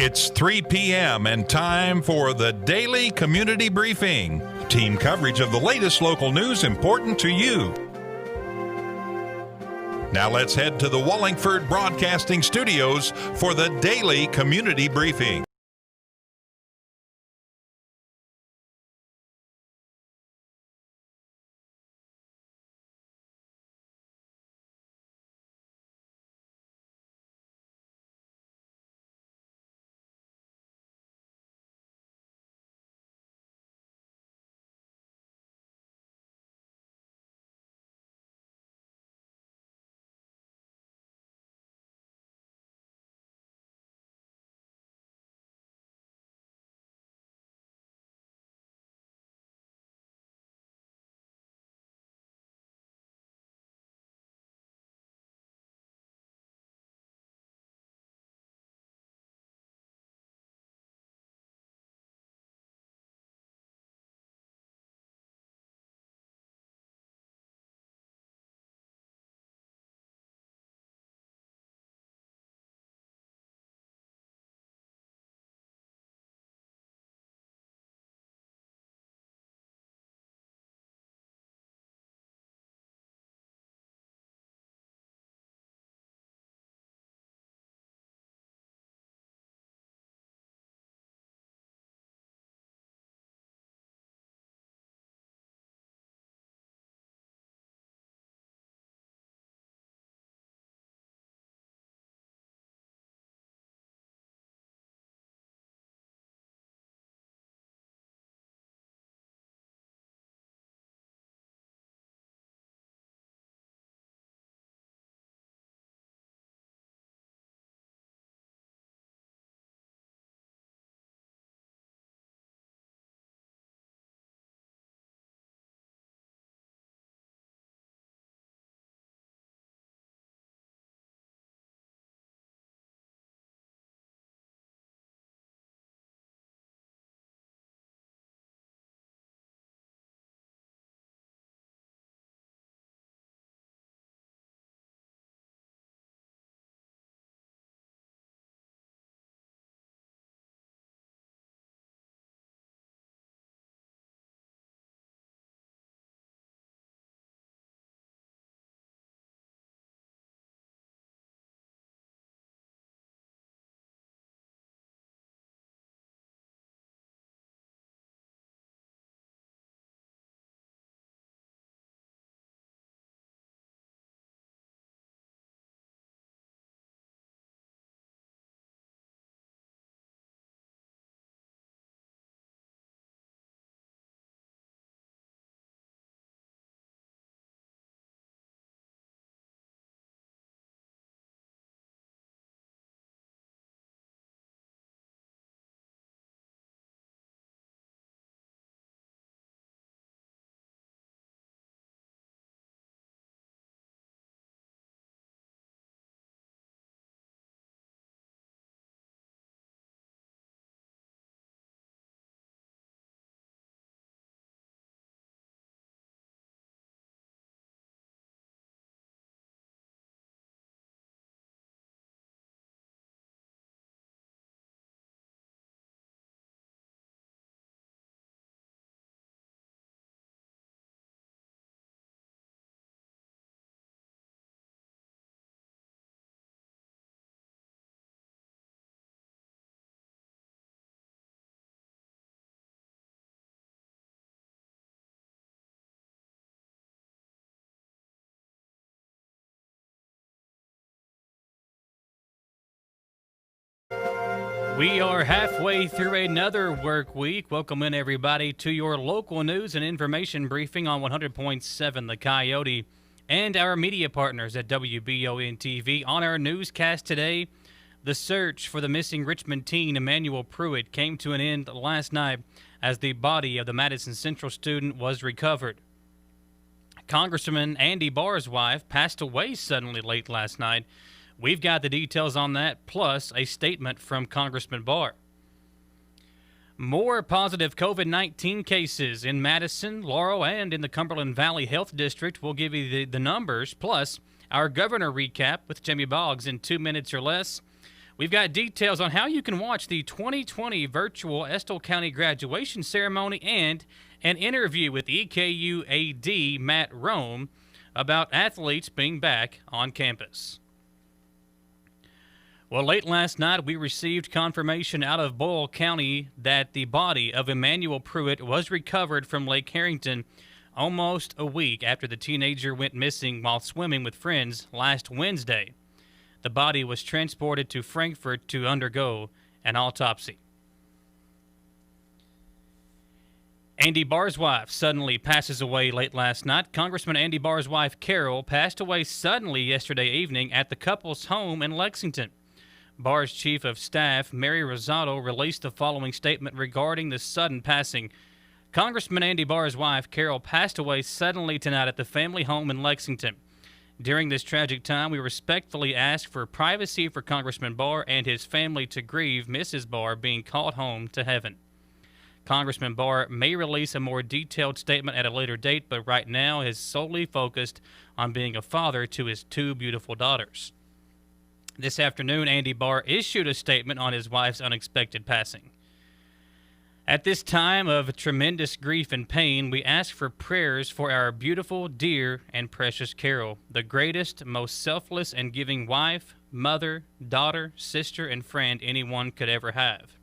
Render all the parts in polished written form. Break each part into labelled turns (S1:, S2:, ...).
S1: It's 3 p.m. and time for the Daily Community Briefing. Team coverage of the latest local news important to you. Now let's head to the Wallingford Broadcasting Studios for the Daily Community Briefing.
S2: We are halfway through another work week. Welcome in, everybody, to your local news and information briefing on 100.7 The Coyote and our media partners at WBON TV. On our newscast today, the search for the missing Richmond teen Emanuel Prewitt came to an end last night as the body of the Madison Central student was recovered. Congressman Andy Barr's wife passed away suddenly late last night. We've got the details on that, plus a statement from Congressman Barr. More positive COVID-19 cases in Madison, Laurel, and in the Cumberland Valley Health District. We'll give you the numbers, plus our governor recap with Jamie Boggs in 2 minutes or less. We've got details on how you can watch the 2020 virtual Estill County graduation ceremony and an interview with EKU AD Matt Rome about athletes being back on campus. Well, late last night, we received confirmation out of Boyle County that the body of Emanuel Prewitt was recovered from Lake Harrington almost a week after the teenager went missing while swimming with friends last Wednesday. The body was transported to Frankfort to undergo an autopsy. Andy Barr's wife suddenly passes away late last night. Congressman Andy Barr's wife, Carol, passed away suddenly yesterday evening at the couple's home in Lexington. Barr's chief of staff, Mary Rosado, released the following statement regarding the sudden passing. Congressman Andy Barr's wife, Carol, passed away suddenly tonight at the family home in Lexington. During this tragic time, we respectfully ask for privacy for Congressman Barr and his family to grieve Mrs. Barr being called home to heaven. Congressman Barr may release a more detailed statement at a later date, but right now is solely focused on being a father to his two beautiful daughters. This afternoon, Andy Barr issued a statement on his wife's unexpected passing. At this time of tremendous grief and pain, we ask for prayers for our beautiful, dear, and precious Carol, the greatest, most selfless and giving wife, mother, daughter, sister, and friend anyone could ever have.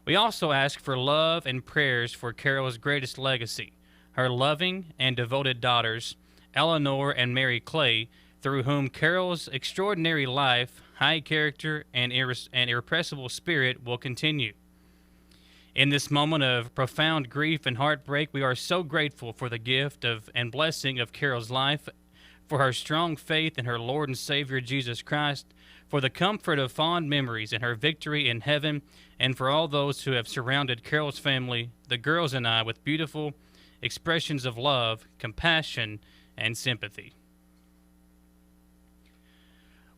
S2: We also ask for love and prayers for Carol's greatest legacy, her loving and devoted daughters, Eleanor and Mary Clay, through whom Carol's extraordinary life, high character, and irrepressible spirit will continue. In this moment of profound grief and heartbreak, we are so grateful for the gift of and blessing of Carol's life, for her strong faith in her Lord and Savior Jesus Christ, for the comfort of fond memories and her victory in heaven, and for all those who have surrounded Carol's family, the girls and I, with beautiful expressions of love, compassion, and sympathy.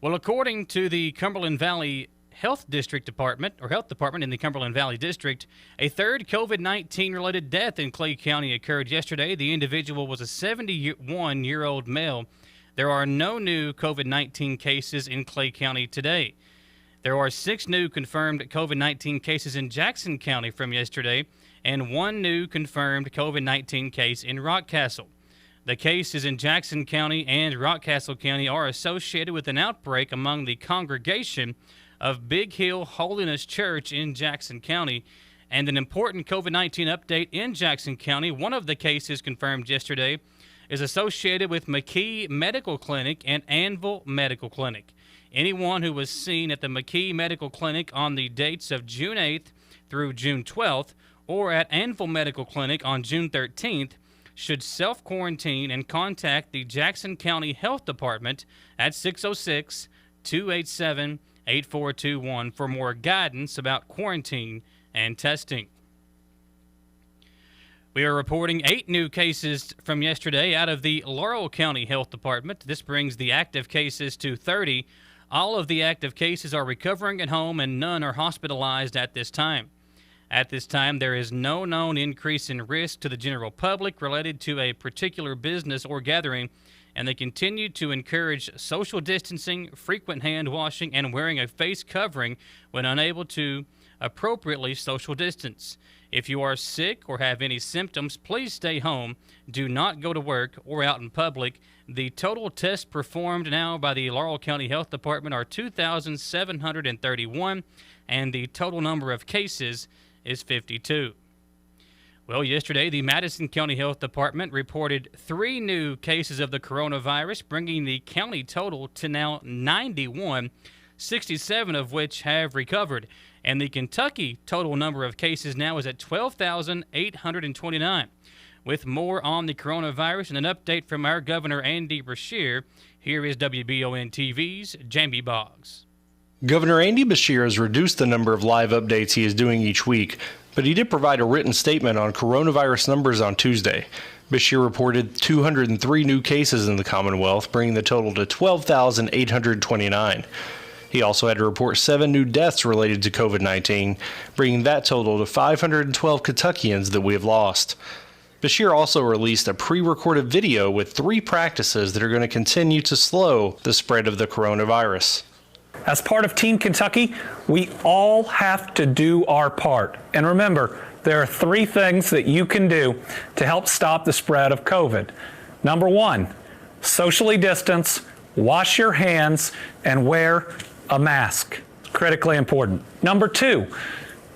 S2: Well, according to the Cumberland Valley Health Department in the Cumberland Valley District, a third COVID-19 related death in Clay County occurred yesterday. The individual was a 71-year-old male. There are no new COVID-19 cases in Clay County today. There are 6 new confirmed COVID-19 cases in Jackson County from yesterday and 1 new confirmed COVID-19 case in Rockcastle. The cases in Jackson County and Rockcastle County are associated with an outbreak among the congregation of Big Hill Holiness Church in Jackson County. And an important COVID-19 update in Jackson County, one of the cases confirmed yesterday is associated with McKee Medical Clinic and Anvil Medical Clinic. Anyone who was seen at the McKee Medical Clinic on the dates of June 8th through June 12th or at Anvil Medical Clinic on June 13th should self-quarantine and contact the Jackson County Health Department at 606-287-8421 for more guidance about quarantine and testing. We are reporting 8 new cases from yesterday out of the Laurel County Health Department. This brings the active cases to 30. All of the active cases are recovering at home and none are hospitalized at this time. At this time, there is no known increase in risk to the general public related to a particular business or gathering, and they continue to encourage social distancing, frequent hand washing, and wearing a face covering when unable to appropriately social distance. If you are sick or have any symptoms, please stay home. Do not go to work or out in public. The total tests performed now by the Laurel County Health Department are 2,731, and the total number of cases is 52. Well, yesterday, the Madison County Health Department reported 3 new cases of the coronavirus, bringing the county total to now 91, 67 of which have recovered. And the Kentucky total number of cases now is at 12,829. With more on the coronavirus and an update from our Governor Andy Beshear, here is WBON TV's Jamie Boggs.
S3: Governor Andy Beshear has reduced the number of live updates he is doing each week, but he did provide a written statement on coronavirus numbers on Tuesday. Beshear reported 203 new cases in the Commonwealth, bringing the total to 12,829. He also had to report 7 new deaths related to COVID-19, bringing that total to 512 Kentuckians that we have lost. Beshear also released a pre-recorded video with 3 practices that are going to continue to slow the spread of the coronavirus.
S4: As part of Team Kentucky, we all have to do our part. And remember, there are 3 things that you can do to help stop the spread of COVID. Number 1, socially distance, wash your hands, and wear a mask. Critically important. Number 2,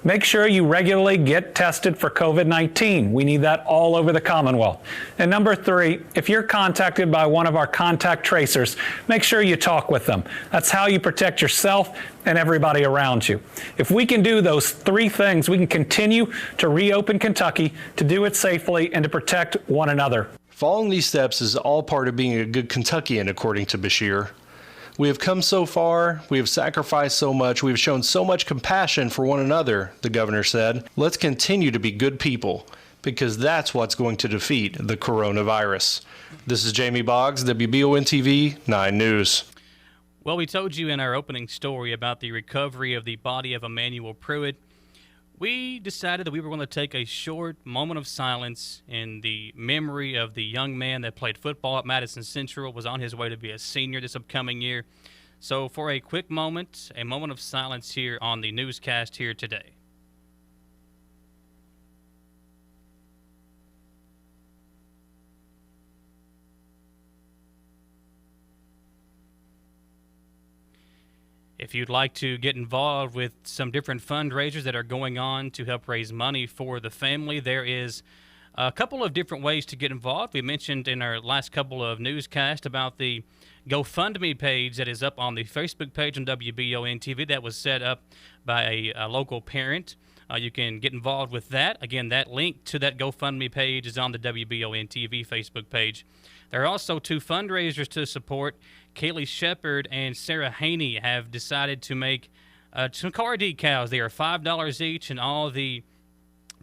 S4: make sure you regularly get tested for COVID-19. We need that all over the Commonwealth. And number 3, if you're contacted by one of our contact tracers, make sure you talk with them. That's how you protect yourself and everybody around you. If we can do those 3 things, we can continue to reopen Kentucky, to do it safely, and to protect one another.
S3: Following these steps is all part of being a good Kentuckian, according to Beshear. We have come so far, we have sacrificed so much, we have shown so much compassion for one another, the governor said. Let's continue to be good people, because that's what's going to defeat the coronavirus. This is Jamie Boggs, WBON-TV 9 News.
S2: Well, we told you in our opening story about the recovery of the body of Emanuel Prewitt. We decided that we were going to take a short moment of silence in the memory of the young man that played football at Madison Central, was on his way to be a senior this upcoming year. So for a quick moment, a moment of silence here on the newscast here today. If you'd like to get involved with some different fundraisers that are going on to help raise money for the family, there is a couple of different ways to get involved. We mentioned in our last couple of newscasts about the GoFundMe page that is up on the Facebook page on WBON TV that was set up by a local parent. You can get involved with that. Again, that link to that GoFundMe page is on the WBON TV Facebook page. There are also 2 fundraisers to support. Kaylee Shepard and Sarah Haney have decided to make some car decals. They are $5 each, and all the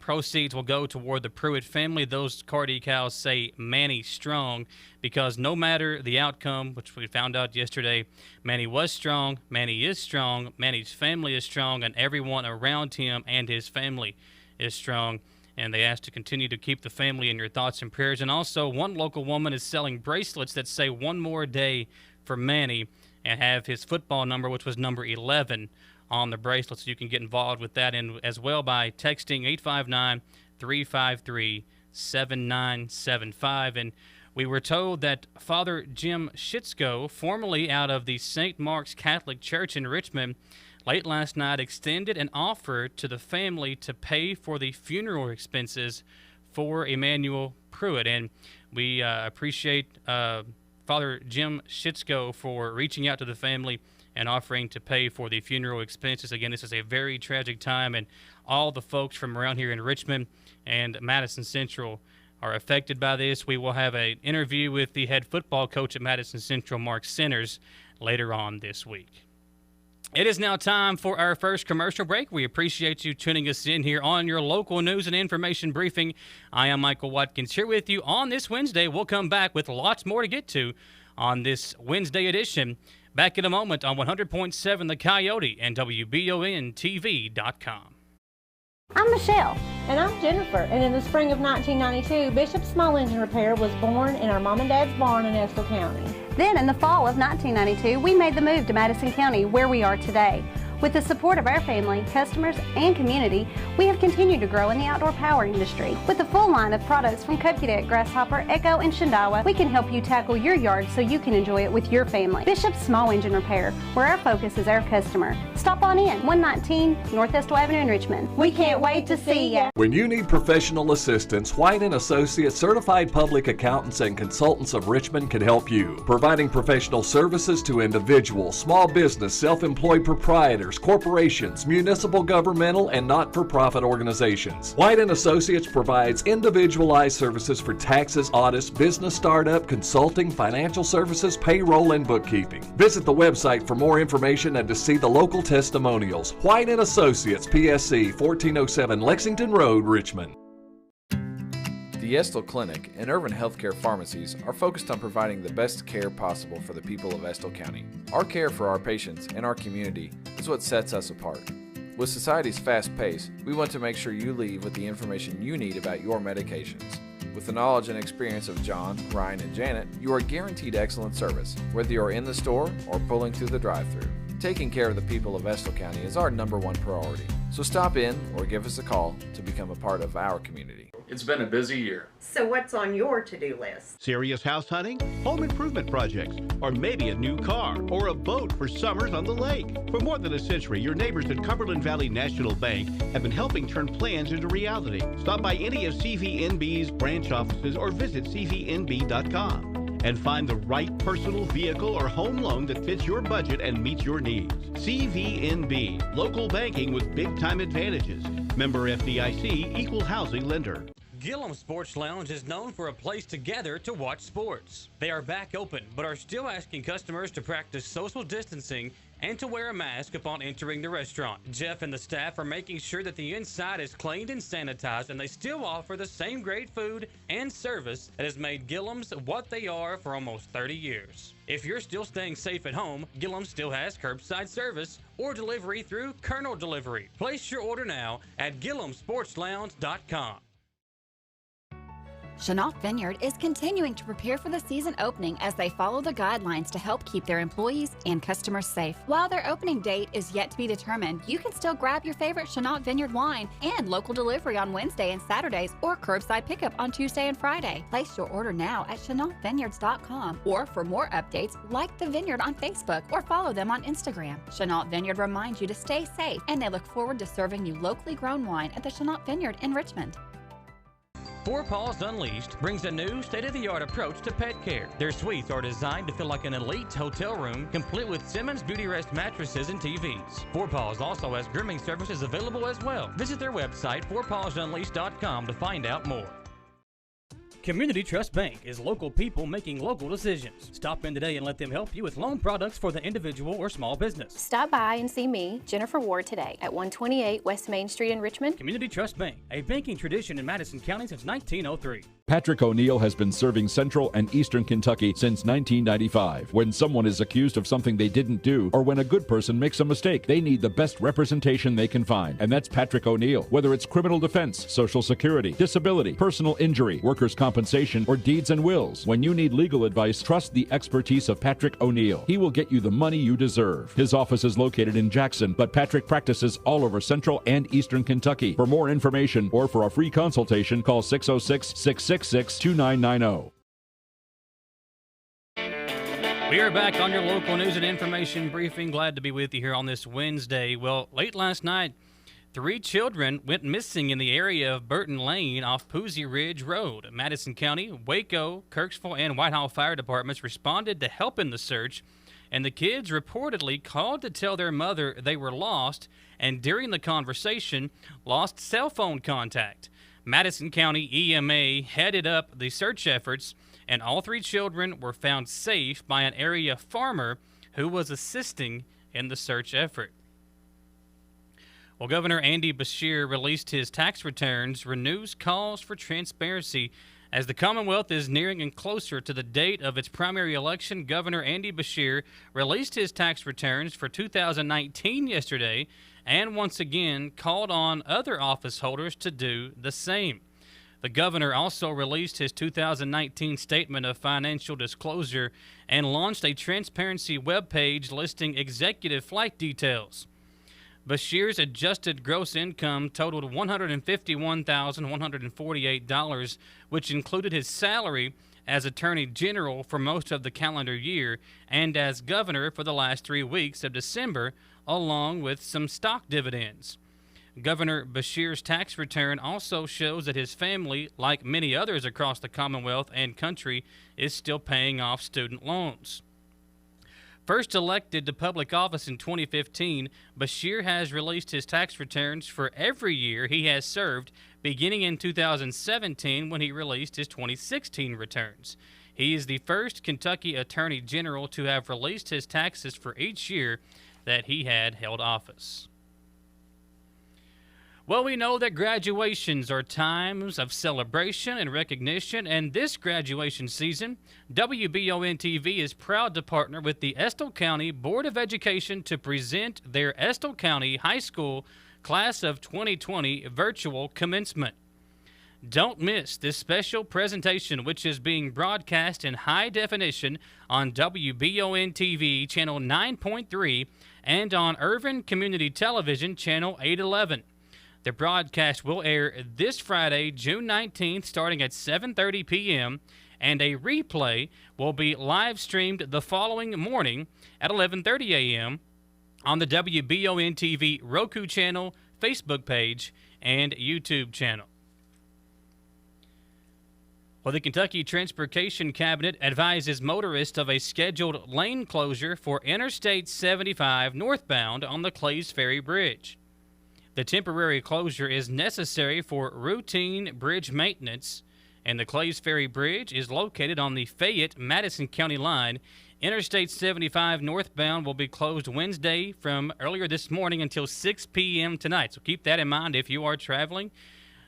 S2: proceeds will go toward the Prewitt family. Those car decals say Manny Strong, because no matter the outcome, which we found out yesterday, Manny was strong, Manny is strong, Manny's family is strong, and everyone around him and his family is strong. And they ask to continue to keep the family in your thoughts and prayers. And also, one local woman is selling bracelets that say one more day for Manny and have his football number, which was number 11, on the bracelet. So you can get involved with that and as well by texting 859-353-7975. And we were told that Father Jim Schitzko, formerly out of the St. Mark's Catholic Church in Richmond, late last night extended an offer to the family to pay for the funeral expenses for Emanuel Prewitt. And we appreciate Father Jim Schitzko for reaching out to the family and offering to pay for the funeral expenses. Again, this is a very tragic time, and all the folks from around here in Richmond and Madison Central are affected by this. We will have an interview with the head football coach at Madison Central, Mark Centers, later on this week. It is now time for our first commercial break. We appreciate you tuning us in here on your local news and information briefing. I am Michael Watkins here with you on this Wednesday. We'll come back with lots more to get to on this Wednesday edition. Back in a moment on 100.7 The Coyote and WBONTV.com.
S5: I'm Michelle.
S6: And I'm Jennifer, and in the spring of 1992, Bishop Small Engine Repair was born in our mom and dad's barn in Estill County.
S5: Then in the fall of 1992, we made the move to Madison County, where we are today. With the support of our family, customers, and community, we have continued to grow in the outdoor power industry. With a full line of products from Kokudet, Grasshopper, Echo, and Shindawa, we can help you tackle your yard so you can enjoy it with your family. Bishop Small Engine Repair, where our focus is our customer. Stop on in, 119 North Estill Avenue in Richmond. We can't wait to see ya.
S7: When you need professional assistance, White & Associates Certified Public Accountants and Consultants of Richmond can help you, providing professional services to individuals, small business, self-employed proprietors, corporations, municipal, governmental, and not-for-profit organizations. White & Associates provides individualized services for taxes, audits, business startup, consulting, financial services, payroll, and bookkeeping. Visit the website for more information and to see the local testimonials. White & Associates, PSC, 1407 Lexington Road, Richmond.
S8: The Estill Clinic and Urban Healthcare Pharmacies are focused on providing the best care possible for the people of Estill County. Our care for our patients and our community is what sets us apart. With society's fast pace, we want to make sure you leave with the information you need about your medications. With the knowledge and experience of John, Ryan, and Janet, you are guaranteed excellent service, whether you're in the store or pulling through the drive-thru. Taking care of the people of Estill County is our #1 priority. So stop in or give us a call to become a part of our community.
S9: It's been a busy year.
S10: So what's on your to-do list?
S11: Serious house hunting, home improvement projects, or maybe a new car or a boat for summers on the lake. For more than a century, your neighbors at Cumberland Valley National Bank have been helping turn plans into reality. Stop by any of CVNB's branch offices or visit cvnb.com and find the right personal vehicle or home loan that fits your budget and meets your needs. CVNB, local banking with big-time advantages. Member FDIC, equal housing lender.
S12: Gillum Sports Lounge is known for a place to gather to watch sports. They are back open, but are still asking customers to practice social distancing and to wear a mask upon entering the restaurant. Jeff and the staff are making sure that the inside is cleaned and sanitized, and they still offer the same great food and service that has made Gillum's what they are for almost 30 years. If you're still staying safe at home, Gillum still has curbside service or delivery through Colonel Delivery. Place your order now at GillumSportsLounge.com.
S13: Chenault Vineyard is continuing to prepare for the season opening as they follow the guidelines to help keep their employees and customers safe. While their opening date is yet to be determined, you can still grab your favorite Chenault Vineyard wine and local delivery on Wednesday and Saturdays or curbside pickup on Tuesday and Friday. Place your order now at ChenaultVineyards.com, or for more updates, like the Vineyard on Facebook or follow them on Instagram. Chenault Vineyard reminds you to stay safe, and they look forward to serving you locally grown wine at the Chenault Vineyard in Richmond.
S12: Four Paws Unleashed brings a new state-of-the-art approach to pet care. Their suites are designed to feel like an elite hotel room, complete with Simmons Beauty Rest mattresses and TVs. Four Paws also has grooming services available as well. Visit their website, fourpawsunleashed.com, to find out more.
S2: Community Trust Bank is local people making local decisions. Stop in today and let them help you with loan products for the individual or small business.
S14: Stop by and see me, Jennifer Ward, today at 128 West Main Street in Richmond.
S2: Community Trust Bank, a banking tradition in Madison County since 1903.
S15: Patrick O'Neill has been serving Central and Eastern Kentucky since 1995. When someone is accused of something they didn't do, or when a good person makes a mistake, they need the best representation they can find. And that's Patrick O'Neill. Whether it's criminal defense, Social Security, disability, personal injury, workers' compensation, or deeds and wills, when you need legal advice, trust the expertise of Patrick O'Neill. He will get you the money you deserve. His office is located in Jackson, but Patrick practices all over Central and Eastern Kentucky. For more information or for a free consultation, call 606-666-2990.
S2: We are back on your local news and information briefing. Glad to be with you here on this Wednesday. Well, late last night, 3 children went missing in the area of Burton Lane off Poosey Ridge Road. Madison County, Waco, Kirksville, and Whitehall fire departments responded to help in the search, and the kids reportedly called to tell their mother they were lost, and during the conversation, lost cell phone contact. Madison County EMA headed up the search efforts, and all 3 children were found safe by an area farmer who was assisting in the search effort. Well, Governor Andy Beshear released his tax returns, renews calls for transparency. As the Commonwealth is nearing and closer to the date of its primary election, Governor Andy Beshear released his tax returns for 2019 yesterday, and once again called on other office holders to do the same. The governor also released his 2019 Statement of Financial Disclosure and launched a transparency webpage listing executive flight details. Beshear's adjusted gross income totaled $151,148, which included his salary as Attorney General for most of the calendar year and as governor for the last 3 weeks of December, along with some stock dividends. Governor Beshear's tax return also shows that his family, like many others across the Commonwealth and country, is still paying off student loans. First elected to public office in 2015, Beshear has released his tax returns for every year he has served, beginning in 2017 when he released his 2016 returns. He is the first Kentucky Attorney General to have released his taxes for each year that he had held office. Well, we know that graduations are times of celebration and recognition, and this graduation season, WBON-TV is proud to partner with the Estill County Board of Education to present their Estill County High School Class of 2020 virtual commencement. Don't miss this special presentation, which is being broadcast in high definition on WBON-TV Channel 9.3 and on Irvin Community Television, Channel 811. The broadcast will air this Friday, June 19th, starting at 7:30 p.m., and a replay will be live streamed the following morning at 11:30 a.m. on the WBON-TV Roku channel, Facebook page, and YouTube channel. Well, the Kentucky Transportation Cabinet advises motorists of a scheduled lane closure for Interstate 75 northbound on the Clays Ferry Bridge. The temporary closure is necessary for routine bridge maintenance, and the Clays Ferry Bridge is located on the Fayette-Madison County line. Interstate 75 northbound will be closed Wednesday from earlier this morning until 6 p.m. tonight. So keep that in mind if you are traveling.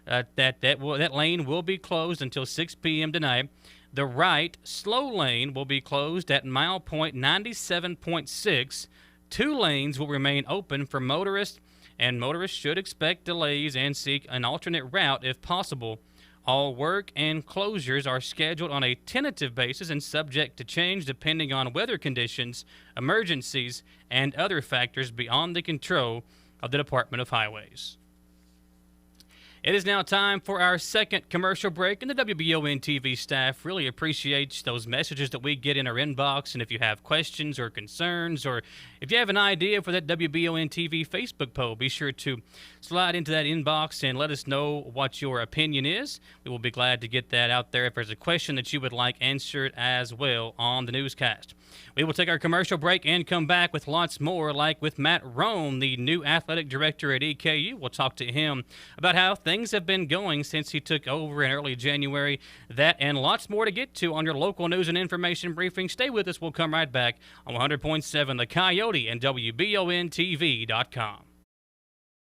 S2: That lane will be closed until 6 p.m. tonight. The right slow lane will be closed at mile point 97.6. 2 lanes will remain open for motorists, and motorists should expect delays and seek an alternate route if possible. All work and closures are scheduled on a tentative basis and subject to change depending on weather conditions, emergencies, and other factors beyond the control of the Department of Highways. It is now time for our second commercial break, and the WBON TV staff really appreciates those messages that we get in our inbox. And if you have questions or concerns, or if you have an idea for that WBON TV Facebook poll, be sure to slide into that inbox and let us know what your opinion is. We will be glad to get that out there if there's a question that you would like answered as well on the newscast. We will take our commercial break and come back with lots more, like with Matt Roan, the new athletic director at EKU. We'll talk to him about how things have been going since he took over in early January. That and lots more to get to on your local news and information briefing. Stay with us. We'll come right back on 100.7 The Coyote and WBONTV.com.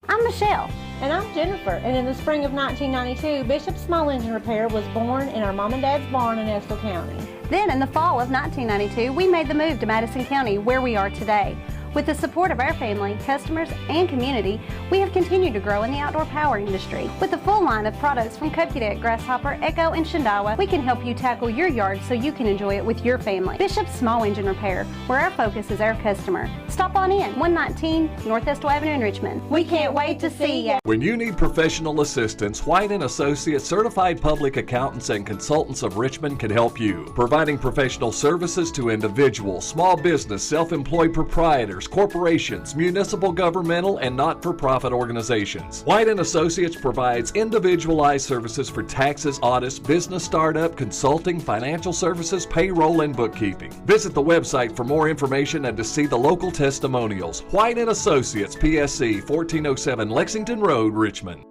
S6: I'm Michelle. And I'm Jennifer. And in the spring of 1992, Bishop's Small Engine Repair was born in our mom and dad's barn in Estill County.
S5: Then in the fall of 1992, we made the move to Madison County, where we are today. With the support of our family, customers, and community, we have continued to grow in the outdoor power industry. With a full line of products from Cupcadet, Grasshopper, Echo, and Shindawa, we can help you tackle your yard so you can enjoy it with your family. Bishop's Small Engine Repair, where our focus is our customer. Stop on in, 119 North Estill Avenue in Richmond. We can't wait to see you.
S7: When you need professional assistance, White & Associates Certified Public Accountants and Consultants of Richmond can help you, providing professional services to individuals, small business, self-employed proprietors, corporations, municipal, governmental, and not-for-profit organizations. White & Associates provides individualized services for taxes, audits, business startup, consulting, financial services, payroll, and bookkeeping. Visit the website for more information and to see the local testimonials. White & Associates, PSC, 1407 Lexington Road, Richmond.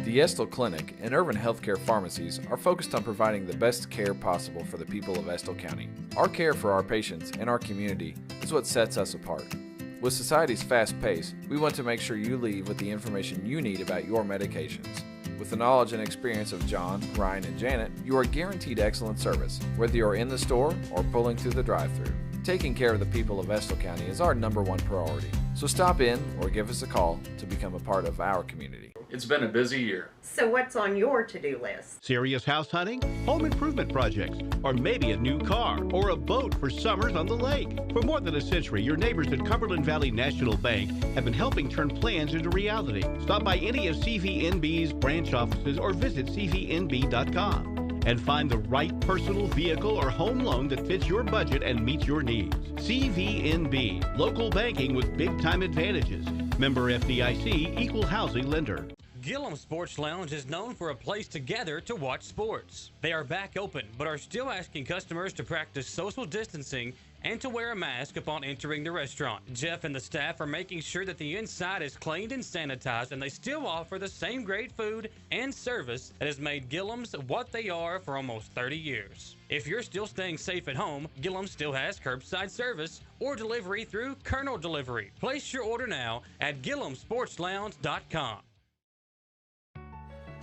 S8: The Estill Clinic and Irvin Healthcare Pharmacies are focused on providing the best care possible for the people of Estill County. Our care for our patients and our community is what sets us apart. With society's fast pace, we want to make sure you leave with the information you need about your medications. With the knowledge and experience of John, Ryan, and Janet, you are guaranteed excellent service, whether you're in the store or pulling through the drive-thru. Taking care of the people of Estill County is our #1 priority. So stop in or give us a call to become a part of our community.
S9: It's been a busy year.
S10: So what's on your to-do list?
S11: Serious house hunting, home improvement projects, or maybe a new car or a boat for summers on the lake. For more than a century, your neighbors at Cumberland Valley National Bank have been helping turn plans into reality. Stop by any of CVNB's branch offices or visit cvnb.com and find the right personal vehicle or home loan that fits your budget and meets your needs. CVNB, local banking with big-time advantages. Member FDIC, equal housing lender.
S12: Gillum Sports Lounge is known for a place to gather to watch sports. They are back open, but are still asking customers to practice social distancing and to wear a mask upon entering the restaurant. Jeff and the staff are making sure that the inside is cleaned and sanitized, and they still offer the same great food and service that has made Gillum's what they are for almost 30 years. If you're still staying safe at home, Gillum still has curbside service or delivery through Colonel Delivery. Place your order now at GillumSportsLounge.com.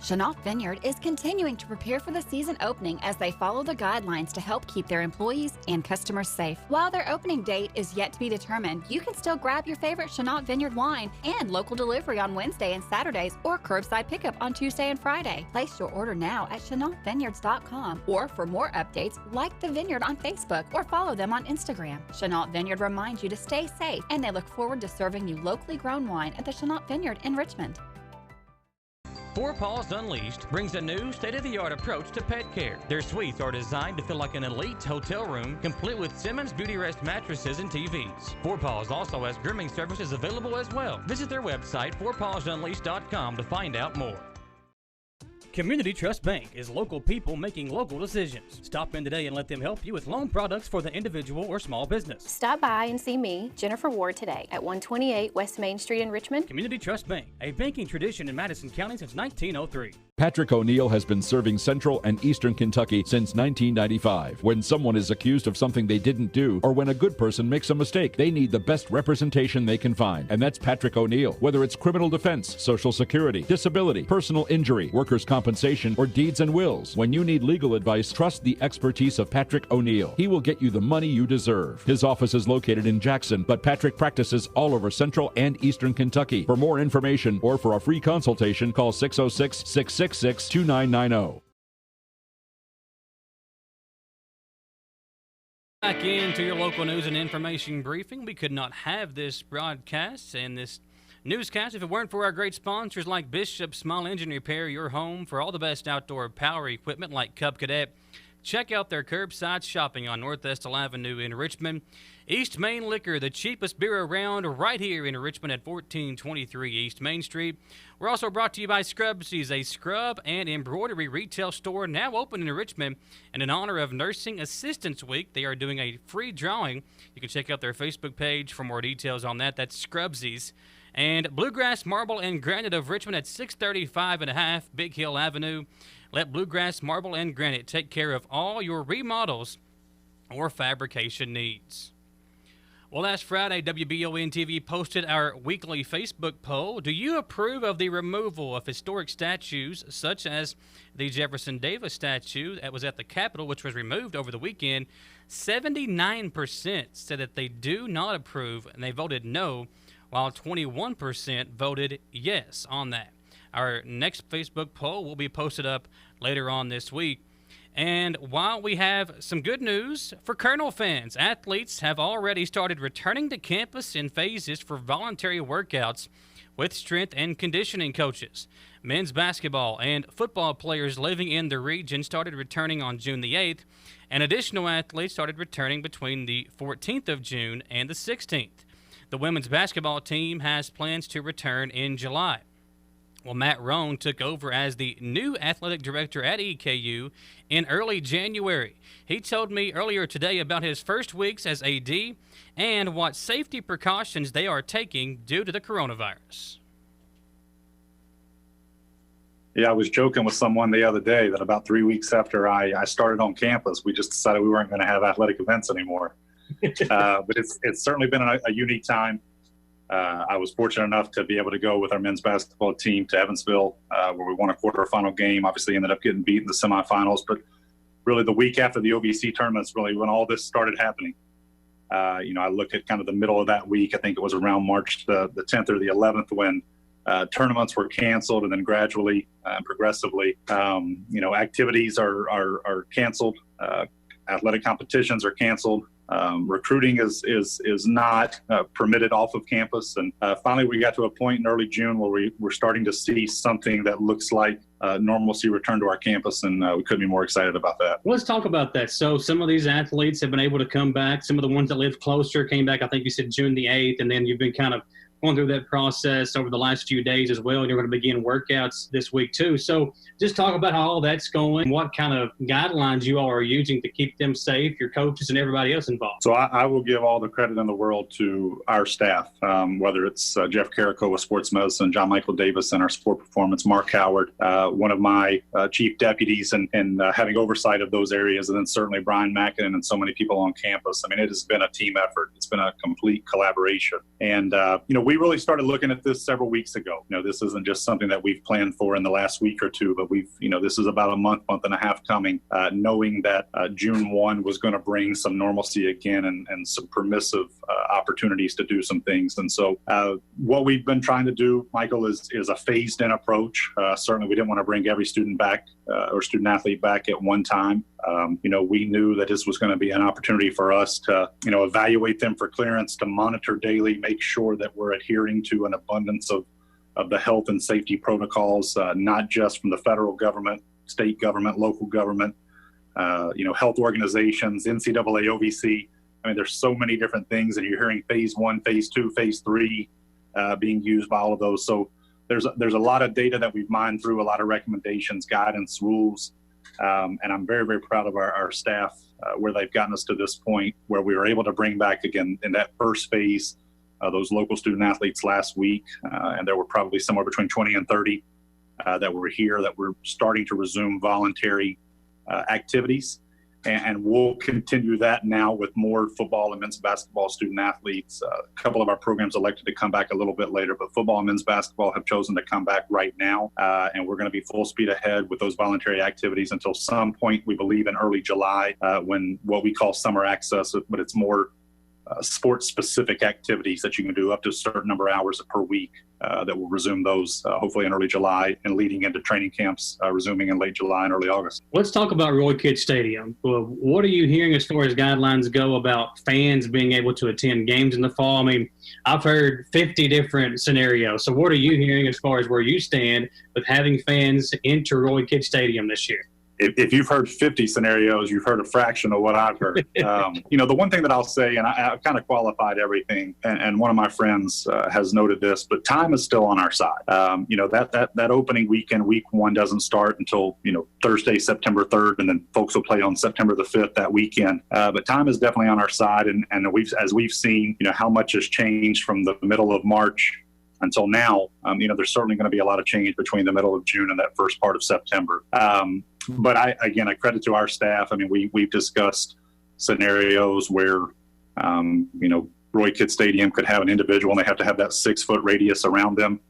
S13: Chenault Vineyard is continuing to prepare for the season opening as they follow the guidelines to help keep their employees and customers safe. While their opening date is yet to be determined, you can still grab your favorite Chenault Vineyard wine and local delivery on Wednesday and Saturdays or curbside pickup on Tuesday and Friday. Place your order now at ChenaultVineyards.com, or for more updates, like the Vineyard on Facebook or follow them on Instagram. Chenault Vineyard reminds you to stay safe, and they look forward to serving you locally grown wine at the Chenault Vineyard in Richmond.
S12: Four Paws Unleashed brings a new state-of-the-art approach to pet care. Their suites are designed to feel like an elite hotel room, complete with Simmons Beauty Rest mattresses and TVs. Four Paws also has grooming services available as well. Visit their website, fourpawsunleashed.com, to find out more.
S2: Community Trust Bank is local people making local decisions. Stop in today and let them help you with loan products for the individual or small business.
S14: Stop by and see me, Jennifer Ward, today at 128 West Main Street in Richmond.
S2: Community Trust Bank, a banking tradition in Madison County since 1903.
S15: Patrick O'Neill has been serving Central and Eastern Kentucky since 1995. When someone is accused of something they didn't do, or when a good person makes a mistake, they need the best representation they can find. And that's Patrick O'Neill. Whether it's criminal defense, Social Security, disability, personal injury, workers' compensation, or deeds and wills. When you need legal advice, trust the expertise of Patrick O'Neill. He will get you the money you deserve. His office is located in Jackson, but Patrick practices all over Central and Eastern Kentucky. For more information or for a free consultation, call 606-666-2990.
S2: Back into your local news and information briefing. We could not have this broadcast and this newscast if it weren't for our great sponsors like Bishop Small Engine Repair, your home for all the best outdoor power equipment like Cub Cadet. Check out their curbside shopping on North Estill Avenue in Richmond. East Main Liquor, the cheapest beer around, right here in Richmond at 1423 East Main Street. We're also brought to you by Scrubsy's, a scrub and embroidery retail store now open in Richmond. And in honor of Nursing Assistance Week, they are doing a free drawing. You can check out their Facebook page for more details on that. That's Scrubsy's. And Bluegrass Marble and Granite of Richmond at 635 and a half Big Hill Avenue. Let Bluegrass Marble and Granite take care of all your remodels or fabrication needs. Well, last Friday, WBON-TV posted our weekly Facebook poll. Do you approve of the removal of historic statues such as the Jefferson Davis statue that was at the Capitol, which was removed over the weekend? 79% said that they do not approve, and they voted no, while 21% voted yes on that. Our next Facebook poll will be posted up later on this week. And while we have some good news for Colonel fans, athletes have already started returning to campus in phases for voluntary workouts with strength and conditioning coaches. Men's basketball and football players living in the region started returning on June the 8th, and additional athletes started returning between the 14th of June and the 16th. The women's basketball team has plans to return in July. Well, Matt Rohn took over as the new athletic director at EKU in early January. He told me earlier today about his first weeks as AD and what safety precautions they are taking due to the coronavirus.
S9: Yeah, I was joking with someone the other day that about 3 weeks after I started on campus, we just decided we weren't going to have athletic events anymore. But it's certainly been a unique time. I was fortunate enough to be able to go with our men's basketball team to Evansville, where we won a quarterfinal game. Obviously ended up getting beat in the semifinals, but really the week after the OVC tournament is really when all this started happening. I look at kind of the middle of that week. I think it was around March the 10th or the 11th when tournaments were canceled, and then gradually and progressively, activities are canceled. Athletic competitions are canceled. Recruiting is not permitted off of campus. And finally, we got to a point in early June where we're starting to see something that looks like normalcy return to our campus, and we couldn't be more excited about that.
S2: Let's talk about that. So some of these athletes have been able to come back. Some of the ones that live closer came back, I think you said June the 8th, and then you've been kind of going through that process over the last few days as well, and you're going to begin workouts this week too. So just talk about how all that's going, what kind of guidelines you all are using to keep them safe, your coaches and everybody else involved.
S9: So I will give all the credit in the world to our staff, whether it's Jeff Carrico with sports medicine, John Michael Davis in our sport performance, Mark Howard, one of my chief deputies, and having oversight of those areas, and then certainly Brian Mackin and so many people on campus. I mean, it has been a team effort. It's been a complete collaboration. And, we we really started looking at this several weeks ago. This isn't just something that we've planned for in the last week or two, but this is about a month and a half coming, knowing that June 1 was going to bring some normalcy again and some permissive opportunities to do some things. And so what we've been trying to do, Michael, is a phased in approach. Certainly we didn't want to bring every student back or student athlete back at one time. We knew that this was going to be an opportunity for us to, evaluate them for clearance, to monitor daily, make sure that we're adhering to an abundance of the health and safety protocols, not just from the federal government, state government, local government, health organizations, NCAA, OVC. I mean, there's so many different things, and you're hearing phase 1, phase 2, phase 3 being used by all of those. So there's a lot of data that we've mined through, a lot of recommendations, guidance, rules, and I'm very, very proud of our staff where they've gotten us to this point where we were able to bring back again in that first phase those local student athletes last week, and there were probably somewhere between 20 and 30 that were here that were starting to resume voluntary activities. And we'll continue that now with more football and men's basketball student athletes. A couple of our programs elected to come back a little bit later, but football and men's basketball have chosen to come back right now. And we're going to be full speed ahead with those voluntary activities until some point, we believe in early July, when what we call summer access, but it's more sports-specific activities that you can do up to a certain number of hours per week that will resume those hopefully in early July and leading into training camps resuming in late July and early August.
S16: Let's talk about Roy Kidd Stadium. What are you hearing as far as guidelines go about fans being able to attend games in the fall? I mean, I've heard 50 different scenarios. So what are you hearing as far as where you stand with having fans enter Roy Kidd Stadium this year?
S9: If you've heard 50 scenarios, you've heard a fraction of what I've heard. The one thing that I'll say, and I've kind of qualified everything, and one of my friends has noted this, but time is still on our side. That opening weekend, week 1, doesn't start until, Thursday, September 3rd, and then folks will play on September the 5th that weekend. But time is definitely on our side, and as we've seen, how much has changed from the middle of March until now. There's certainly going to be a lot of change between the middle of June and that first part of September. But I credit to our staff. I mean, we've discussed scenarios where, Roy Kidd Stadium could have an individual and they have to have that 6-foot radius around them.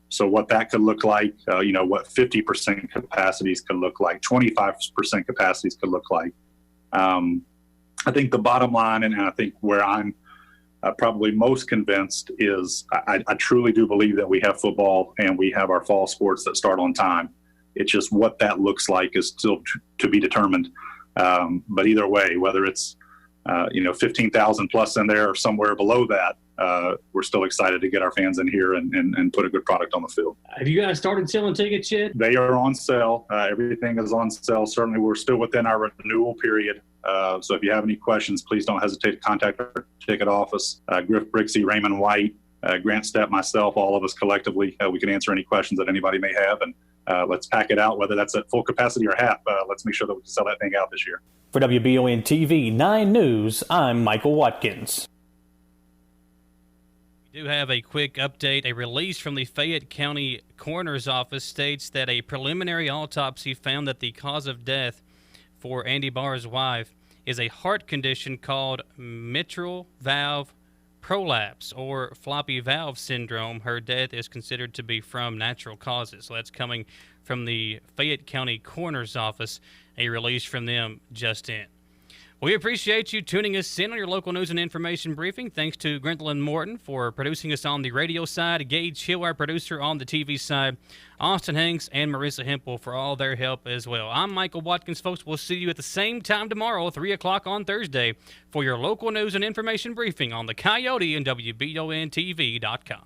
S9: So what that could look like, what 50% capacities could look like, 25% capacities could look like. I think the bottom line, and I think where I'm probably most convinced is I truly do believe that we have football and we have our fall sports that start on time. It's just what that looks like is still to be determined. But either way, whether it's 15,000 plus in there or somewhere below that, we're still excited to get our fans in here and put a good product on the field.
S16: Have you guys started selling tickets yet?
S9: They are on sale. Everything is on sale. Certainly, we're still within our renewal period. So if you have any questions, please don't hesitate to contact our ticket office. Griff Brixey, Raymond White, Grant Stepp, myself, all of us collectively, we can answer any questions that anybody may have. And let's pack it out, whether that's at full capacity or half. Let's make sure that we can sell that thing out this year.
S17: For WBON TV 9 News, I'm Michael Watkins.
S2: We do have a quick update. A release from the Fayette County Coroner's Office states that a preliminary autopsy found that the cause of death for Andy Barr's wife is a heart condition called mitral valve prolapse or floppy valve syndrome. Her death is considered to be from natural causes. So that's coming from the Fayette County Coroner's Office, a release from them just in. We appreciate you tuning us in on your local news and information briefing. Thanks to Grenthlan Morton for producing us on the radio side, Gage Hill, our producer, on the TV side, Austin Hanks and Marissa Hempel for all their help as well. I'm Michael Watkins, folks. We'll see you at the same time tomorrow, 3 o'clock on Thursday, for your local news and information briefing on the Coyote and WBONTV.com.